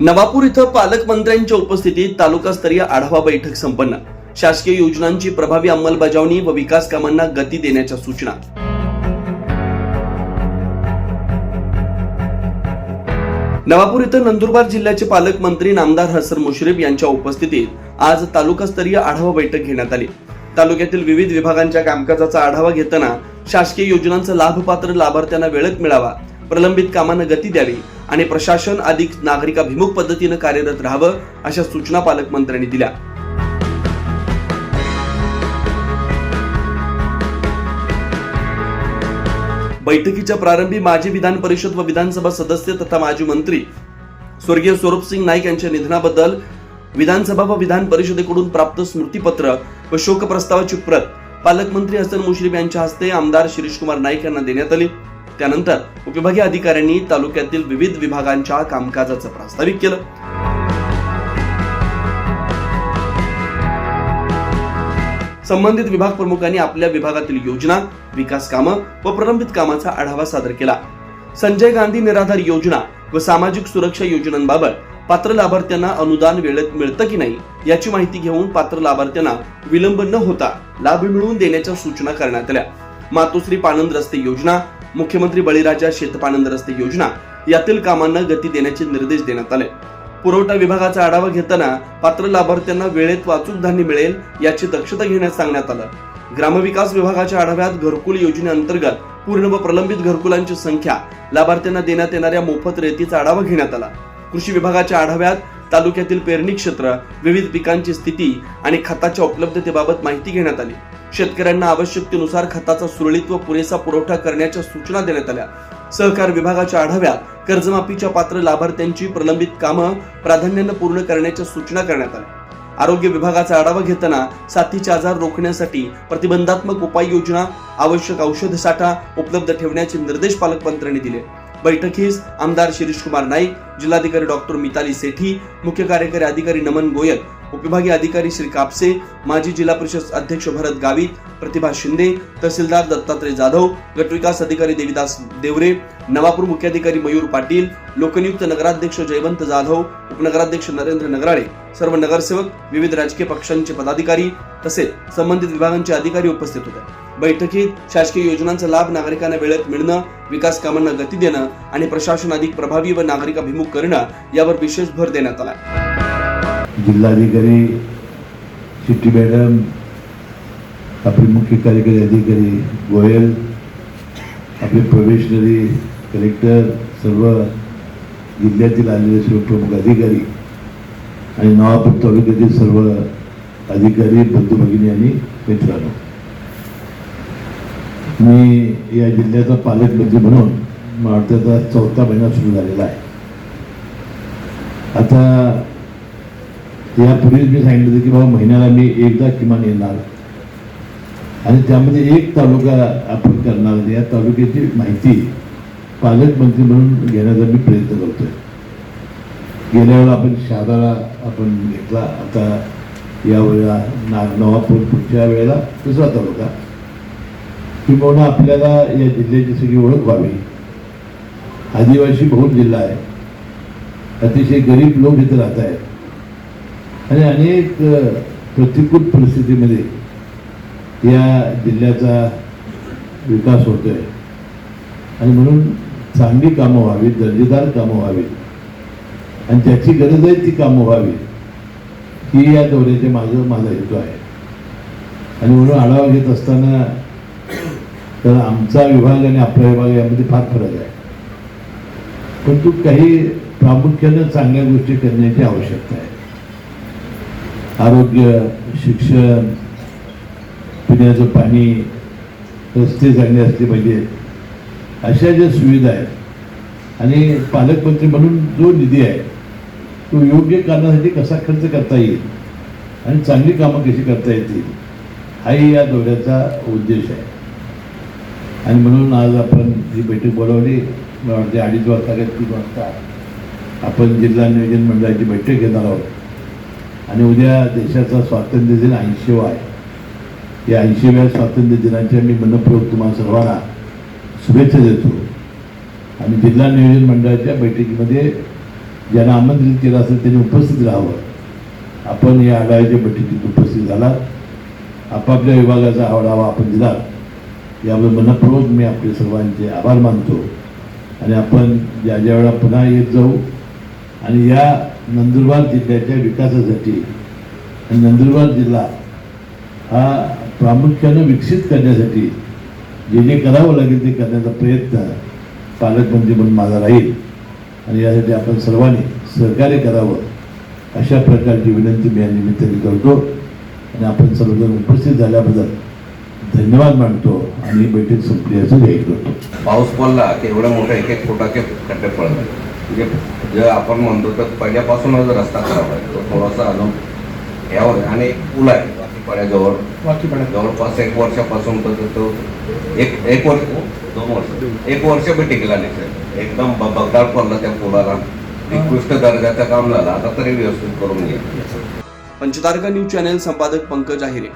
नवापूर इथं पालकमंत्र्यांच्या उपस्थितीत तालुकास्तरीय आढावा बैठक संपन्न. शासकीय योजनांची प्रभावी अंमलबजावणी व विकास कामांना गती देण्याच्या सूचना. नवापूर इथं नंदुरबार जिल्ह्याचे पालकमंत्री नामदार हसन मुश्रीफ यांच्या उपस्थितीत आज तालुकास्तरीय आढावा बैठक घेण्यात आली. तालुक्यातील विविध विभागांच्या कामकाजाचा आढावा घेताना शासकीय योजनांचा लाभपात्र लाभार्थ्यांना वेळेत मिळावा, प्रलंबित कामांना गती द्यावी आणि प्रशासन अधिक नागरिकाभिमुख पद्धतीने कार्यरत राहावं अशा सूचना पालकमंत्र्यांनी दिल्या. बैठकीच्या प्रारंभी माजी विधान परिषद व विधानसभा सदस्य तथा माजी मंत्री स्वर्गीय स्वरूपसिंग नाईक यांच्या निधनाबद्दल विधानसभा व विधान परिषदेकडून प्राप्त स्मृतीपत्र व शोक प्रस्तावाची प्रत पालकमंत्री हसन मुश्रीफ यांच्या हस्ते आमदार शिरीषकुमार नाईक यांना देण्यात आली. त्यानंतर उपविभागीय अधिकाऱ्यांनी तालुक्यातील विविध विभागांच्या कामकाजाचं प्रास्ताविक केलं. संबंधित विभाग प्रमुखांनी आपल्या विभागातील योजना, विकास कामं व प्रलंबित कामाचा आढावा सादर केला. संजय गांधी निराधार योजना व सामाजिक सुरक्षा योजनांबाबत पात्र लाभार्थ्यांना अनुदान वेळेत मिळतं की नाही याची माहिती घेऊन पात्र लाभार्थ्यांना विलंब न होता लाभ मिळवून देण्याच्या सूचना करण्यात आल्या. मातोश्री पाणंद रस्ते योजना, मुख्यमंत्री बळीराजा शेतपाणंद रस्ते योजना यातील कामांना गती देण्याचे निर्देश देण्यात आले. पुरवठा विभागाचा आढावा घेताना पात्र लाभार्थ्यांना वेळेत वाचूक धान्य मिळेल याची दक्षता घेण्यास सांगण्यात आलं. ग्रामविकास विभागाच्या आढाव्यात घरकुल योजनेअंतर्गत पूर्ण व प्रलंबित घरकुलांची संख्या, लाभार्थ्यांना देण्यात येणाऱ्या मोफत रेतीचा आढावा घेण्यात आला. कृषी विभागाच्या आढाव्यात तालुक्यातील पेरणी क्षेत्र, विविध पिकांची स्थिती आणि खताच्या उपलब्धतेबाबत माहिती घेण्यात आली. शेतकऱ्यांना आवश्यकतेनुसार खताचा सुरळीत व पुरेसा पुरवठा करण्याच्या सूचना देण्यात आल्या. सहकार विभागाच्या आढाव्यात कर्जमाफीच्या पात्र लाभार्थ्यांची प्रलंबित कामं प्राधान्याने पूर्ण करण्याच्या सूचना करण्यात आल्या. आरोग्य विभागाचा आढावा घेताना साथीचे आजार रोखण्यासाठी प्रतिबंधात्मक उपाययोजना, आवश्यक औषध साठा उपलब्ध ठेवण्याचे निर्देश पालकमंत्र्यांनी दिले. बैठकीस आमदार शिरीषकुमार नाईक, जिल्हाधिकारी डॉक्टर मिताली सेठी, मुख्य कार्यकारी अधिकारी नमन गोयल, उपविभागीय अधिकारी श्री कापसे, माजी जिल्हा परिषद अध्यक्ष भरत गावित, प्रतिभा शिंदे, तहसीलदार दत्तात्रय जाधव, गटविकास अधिकारी देविदास देवरे, नवापूर मुख्याधिकारी मयूर पाटील, लोकनियुक्त नगराध्यक्ष जयवंत जाधव, उपनगराध्यक्ष नरेंद्र नगराळे, सर्व नगरसेवक, विविध राजकीय पक्षांचे पदाधिकारी तसेच संबंधित विभागांचे अधिकारी उपस्थित होते. बैठकीत शासकीय योजनांचा लाभ नागरिकांना वेळेत मिळणं, विकास कामांना गती देणं आणि प्रशासन अधिक प्रभावी व नागरिकाभिमुख करणं यावर विशेष भर देण्यात आला. जिल्हाधिकारी सिटी मॅडम, आपले मुख्य कार्यकारी अधिकारी गोयल, आपले प्रोबेशनरी कलेक्टर, सर्व जिल्ह्यातील आलेले सर्व प्रमुख अधिकारी आणि नवापूर तालुक्यातील सर्व अधिकारी, बंधू भगिनी आणि मित्रांनो, मी या जिल्ह्याचा पालकमंत्री म्हणून माझा 4था महिना सुरू झालेला आहे. आता यापूर्वीच मी सांगितलं होतं की बाबा महिन्याला मी एकदा किमान येणार आणि त्यामध्ये एक तालुका आपण करणार. या तालुक्याची माहिती पालकमंत्री म्हणून घेण्याचा मी प्रयत्न करतोय. गेल्या वेळेला आपण शहादाला आपण घेतला, आता यावेळेला नवापूर, पुढच्या वेळेला दुसरा तालुका, किंवा आपल्याला या जिल्ह्याची सगळी ओळख व्हावी. आदिवासी बहुल जिल्हा आहे, अतिशय गरीब लोक इथे राहत आहेत आणि अनेक प्रतिकूल परिस्थितीमध्ये या जिल्ह्याचा विकास होतोय आणि म्हणून चांगली कामं व्हावी, दर्जेदार कामं व्हावी आणि त्याची गरज आहे ती कामं व्हावी, ही या दौऱ्याचे माझा हेतू आहे. आणि म्हणून आढावा घेत असताना तर आमचा विभाग आणि आपला विभाग यामध्ये फार फरक आहे, परंतु काही प्रामुख्याने चांगल्या गोष्टी करण्याची आवश्यकता आहे. आरोग्य, शिक्षण, पिण्याचं पाणी, रस्ते चांगले असले पाहिजे, अशा ज्या सुविधा आहेत आणि पालकमंत्री म्हणून जो निधी आहे तो योग्य कारणासाठी कसा खर्च करता येईल आणि चांगली कामं कशी करता येतील, हाही या दौऱ्याचा उद्देश आहे. आणि म्हणून आज आपण ही बैठक बोलावली. मला वाटते 2:30 वाजता का 3 वाजता आपण जिल्हा नियोजन मंडळाची बैठक घेणार आहोत आणि उद्या देशाचा स्वातंत्र्य दिन 80वा आहे. या 80व्या स्वातंत्र्य दिनाच्या मी मनपूर्वक तुम्हा सर्वांना शुभेच्छा देतो. आणि जिल्हा नियोजन मंडळाच्या बैठकीमध्ये ज्यांना आमंत्रित केलं असेल त्यांनी उपस्थित राहावं. आपण या आढाव्याच्या बैठकीत उपस्थित झाला, आपापल्या विभागाचा आढावा आपण दिला, याबद्दल मनपूर्वक मी आपले सर्वांचे आभार मानतो. आणि आपण ज्या वेळा पुन्हा येत जाऊ आणि या नंदुरबार जिल्ह्याच्या विकासासाठी आणि नंदुरबार जिल्हा हा प्रामुख्यानं विकसित करण्यासाठी जे जे करावं लागेल ते करण्याचा प्रयत्न पालकमंत्री म्हणून माझा राहील. आणि यासाठी आपण सर्वांनी सहकार्य करावं अशा प्रकारची विनंती मी या निमित्ताने करतो. आणि आपण सर्वजण उपस्थित झाल्याबद्दल धन्यवाद मानतो आणि ही बैठक संपली असं जाहीर करतो. पाऊस पडला की एवढे मोठे एक फुटाचे खड्डे पडले. म्हणजे जे आपण म्हणतो तर पहिल्यापासूनच रस्ता खराब आहे, तो थोडासा अजून यावर आणि पूल आहे वाकीपाड्याजवळ जवळपास 1 वर्षापासून तो एक वर्ष 2 वर्ष 1 वर्ष बी टिकला नाही सर. एकदम बगदाळ पडला त्या पुलाला. निकृष्ट दर्जाचं काम झालं, आता तरी व्यवस्थित करून घ्या. पंचतारका न्यूज चॅनेल संपादक पंकज आहिरे.